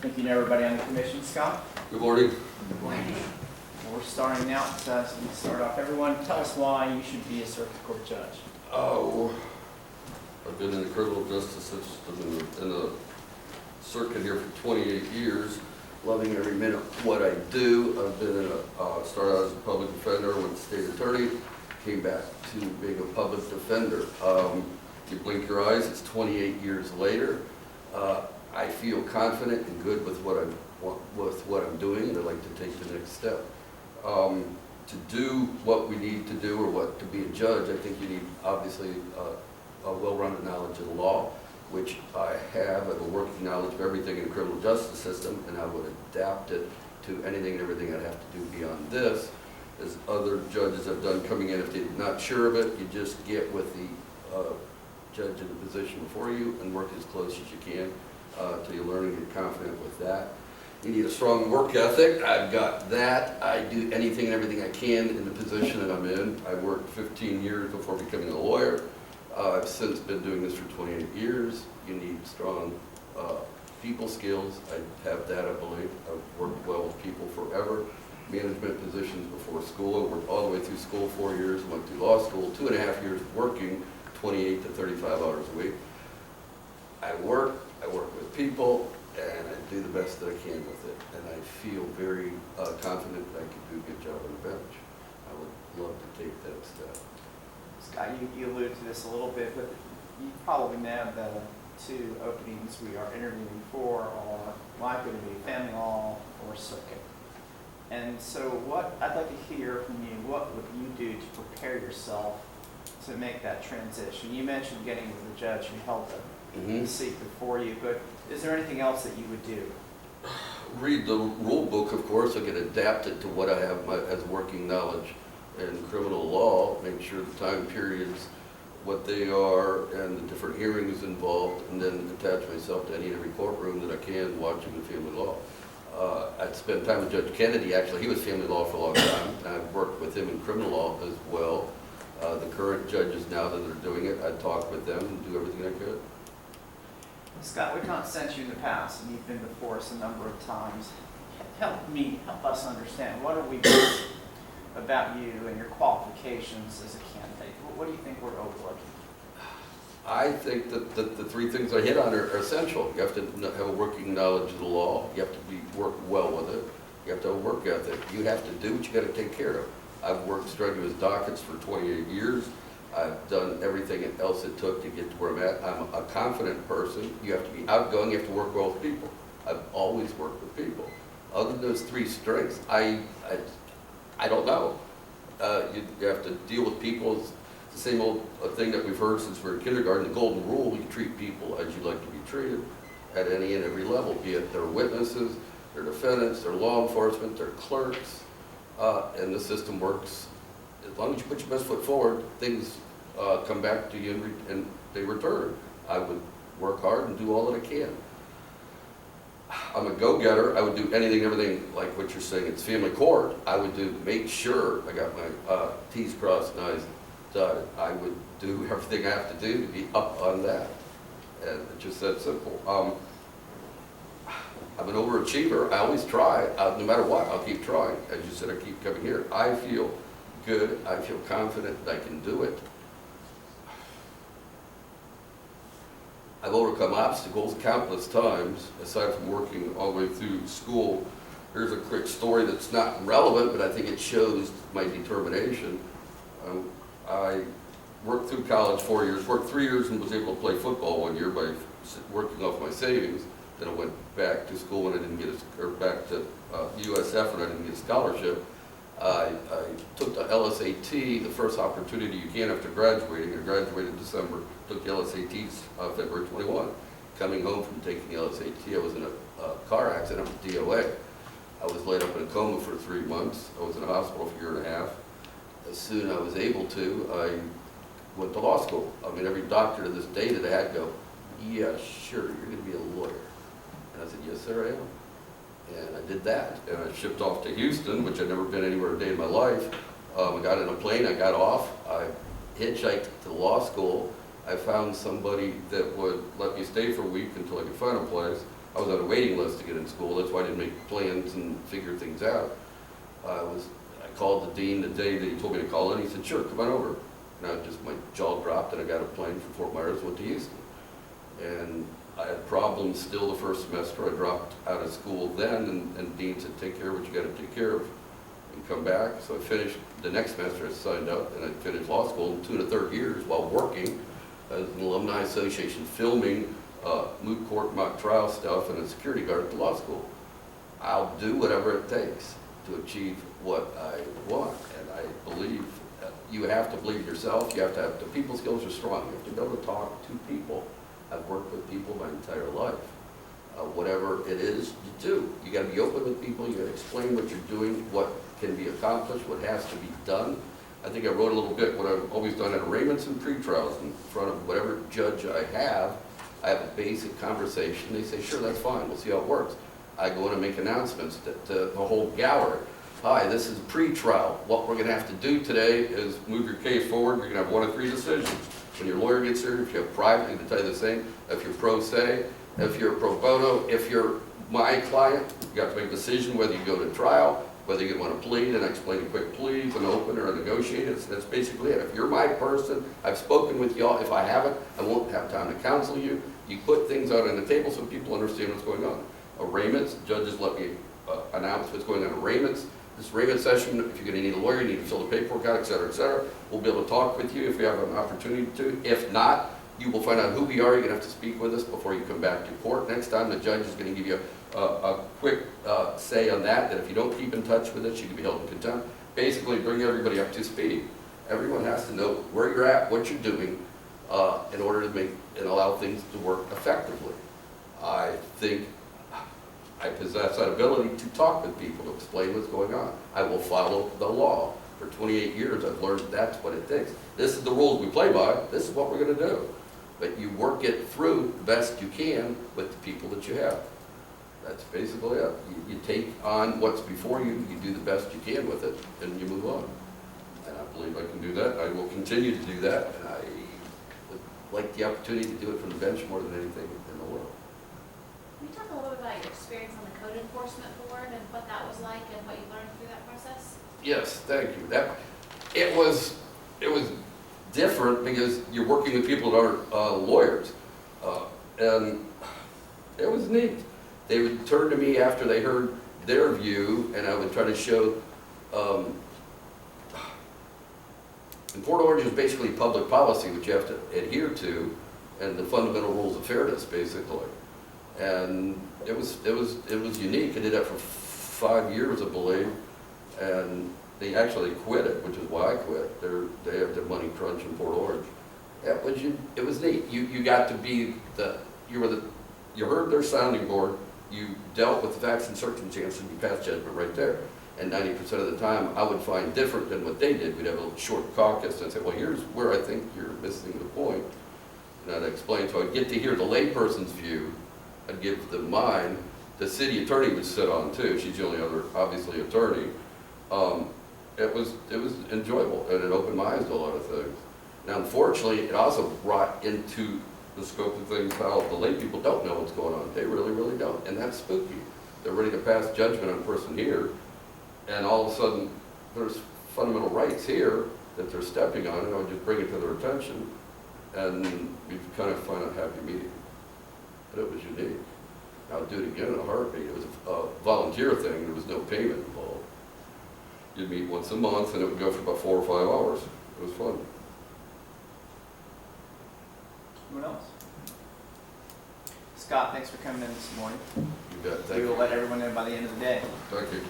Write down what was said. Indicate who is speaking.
Speaker 1: Thank you to everybody on the commission. Scott?
Speaker 2: Good morning.
Speaker 1: Good morning. We're starting out, so we start off. Everyone, tell us why you should be a circuit court judge.
Speaker 2: Oh, I've been in the criminal justice system in the circuit here for 28 years, loving every minute of what I do. I've been in started out as a public defender, went to state attorney, came back to being a public defender. You blink your eyes, it's 28 years later. I feel confident and good with what I'm doing, and I'd like to take the next step. To do what we need to do, or to be a judge, I think you need obviously a well-rounded knowledge of the law, which I have. I have a working knowledge of everything in the criminal justice system, and I would adapt it to anything and everything I'd have to do beyond this. As other judges have done coming in, if they're not sure of it, you just get with the judge in the position before you and work as close as you can till you learn and get confident with that. You need a strong work ethic. I've got that. I do anything and everything I can in the position that I'm in. I worked 15 years before becoming a lawyer. I've since been doing this for 28 years. You need strong people skills. I have that, I believe. I've worked well with people forever. Management positions before school. I worked all the way through school 4 years, went through law school, 2.5 years working, 28 to 35 hours a week. I work with people, and I do the best that I can with it. And I feel very confident that I can do a good job on the bench. I would love to take that step.
Speaker 1: Scott, you alluded to this a little bit, but you probably know that two openings we are interviewing for are likely to be family law or circuit. And so what I'd like to hear from you, what would you do to prepare yourself to make that transition? You mentioned getting with the judge who held the seat before you, but is there anything else that you would do?
Speaker 2: Read the rule book, of course. I can adapt it to what I have as working knowledge in criminal law, make sure the time periods, what they are, and the different hearings involved, and then attach myself to any and every courtroom that I can watching the family law. I'd spent time with Judge Kennedy. Actually, he was family law for a long time, and I've worked with him in criminal law as well. The current judges now that are doing it, I talk with them and do everything I could.
Speaker 1: Scott, we've not sent you in the past, and you've been before us a number of times. Help us understand, what are we missing about you and your qualifications as a candidate? What do you think we're overlooking?
Speaker 2: I think that the three things I hit on are essential. You have to have a working knowledge of the law. You have to work well with it. You have to have a work ethic. You have to do what you got to take care of. I've worked strenuous dockets for 28 years. I've done everything else it took to get to where I'm at. I'm a confident person. You have to be outgoing. You have to work well with people. I've always worked with people. Other than those three strengths, I don't know. You have to deal with people. It's the same old thing that we've heard since we were in kindergarten, the golden rule: you treat people as you like to be treated at any and every level, be it their witnesses, their defendants, their law enforcement, their clerks, and the system works. As long as you put your best foot forward, things come back to you and they return. I would work hard and do all that I can. I'm a go-getter. I would do anything, everything like what you're saying. It's family court. I would make sure I got my T's crossed and I's dotted. I would do everything I have to do to be up on that. And it's just that simple. I'm an overachiever. I always try. No matter what, I'll keep trying. As you said, I keep coming here. I feel good. I feel confident that I can do it. I've overcome obstacles countless times, aside from working all the way through school. Here's a quick story that's not relevant, but I think it shows my determination. I worked through college 4 years, worked 3 years and was able to play football 1 year by working off my savings. Then I went back to school when I didn't get or back to USF when I didn't get a scholarship. I took the LSAT, the first opportunity you can after graduating. I graduated in December, took the LSATs February 21. Coming home from taking the LSAT, I was in a car accident with DOA. I was laid up in a coma for 3 months. I was in a hospital for a year and a half. As soon as I was able to, I went to law school. I mean, every doctor to this day that I had go, yeah, sure, you're going to be a lawyer. And I said, yes, sir, I am. And I did that, and I shipped off to Houston, which I'd never been anywhere a day in my life. I got in a plane, I got off, I hitchhiked to law school. I found somebody that would let me stay for a week until I could find a place. I was on a waiting list to get in school. That's why I didn't make plans and figure things out. I called the dean the day that he told me to call in. He said, sure, come on over. And my jaw dropped, and I got a plane from Fort Myers, went to Houston. And I had problems still the first semester. I dropped out of school then, and dean said, take care of what you got to take care of and come back. So I finished the next semester. I signed up, and I finished law school in 2 1/3 years while working as an alumni association, filming moot court mock trial stuff and a security guard at the law school. I'll do whatever it takes to achieve what I want, and I believe you have to believe yourself. You have to have, the people skills are strong. You have to be able to talk to people. I've worked with people my entire life. Whatever it is you do, you got to be open with people. You got to explain what you're doing, what can be accomplished, what has to be done. I think I wrote a little bit what I've always done at arraignments and pretrials in front of whatever judge I have a basic conversation. They say, sure, that's fine. We'll see how it works. I go in and make announcements that the whole gallery. Hi, this is pre-trial. What we're going to have to do today is move your case forward. You're going to have 1 of 3 decisions. When your lawyer gets here, if you have private, he's going to tell you the same. If you're pro se, if you're pro bono, if you're my client, you have to make a decision whether you go to trial, whether you want to plead, and I explain a quick plea, an open or a negotiated. That's basically it. If you're my person, I've spoken with y'all. If I haven't, I won't have time to counsel you. You put things out on the table so people understand what's going on. Arraignments, judges let me announce what's going on in arraignments. This arraignment session, if you're going to need a lawyer, you need to fill the paperwork out, et cetera, et cetera. We'll be able to talk with you if we have an opportunity to. If not, you will find out who we are. You're going to have to speak with us before you come back to court. Next time, the judge is going to give you a quick say on that if you don't keep in touch with us, you can be held in contempt. Basically, bring everybody up to speed. Everyone has to know where you're at, what you're doing, in order to make and allow things to work effectively. I think I possess that ability to talk with people, to explain what's going on. I will follow the law. For 28 years, I've learned that's what it takes. This is the rules we play by. This is what we're going to do. But you work it through the best you can with the people that you have. That's basically it. You take on what's before you, you do the best you can with it, and you move on. And I believe I can do that. I will continue to do that, and I would like the opportunity to do it from the bench more than anything in the world.
Speaker 3: Can you talk a little bit about your experience on the code enforcement board and what that was like and what you learned through that process?
Speaker 2: Yes, thank you. It was different because you're working with people that aren't lawyers, and it was neat. They would turn to me after they heard their view, and I would try to show. And Port Orange is basically public policy, which you have to adhere to, and the fundamental rules of fairness, basically. And it was unique. I did that for 5 years, I believe, and they actually quit it, which is why I quit. They have the money crunch in Port Orange. It was neat. You got to be you heard their sounding board. You dealt with the facts and circumstances. You passed judgment right there. And 90% of the time, I would find different than what they did. We'd have a little short caucus and say, well, here's where I think you're missing the point. And I'd explain. So I'd get to hear the layperson's view. I'd give them mine. The city attorney would sit on too. She's the only other, obviously, attorney. It was enjoyable, and it opened my eyes to a lot of things. Now, unfortunately, it also brought into the scope of things how the lay people don't know what's going on. They really, really don't, and that's spooky. They're ready to pass judgment on a person here, and all of a sudden, there's fundamental rights here that they're stepping on, and I would just bring it to their attention, and we'd kind of find a happy medium. But it was unique. I would do it again in a heartbeat. It was a volunteer thing. There was no payment involved. You'd meet once a month, and it would go for about 4 or 5 hours. It was fun.
Speaker 1: Anyone else? Scott, thanks for coming in this morning.
Speaker 2: You bet. Thank
Speaker 1: We
Speaker 2: you.
Speaker 1: will let everyone know by the end of the day.
Speaker 2: Thank you.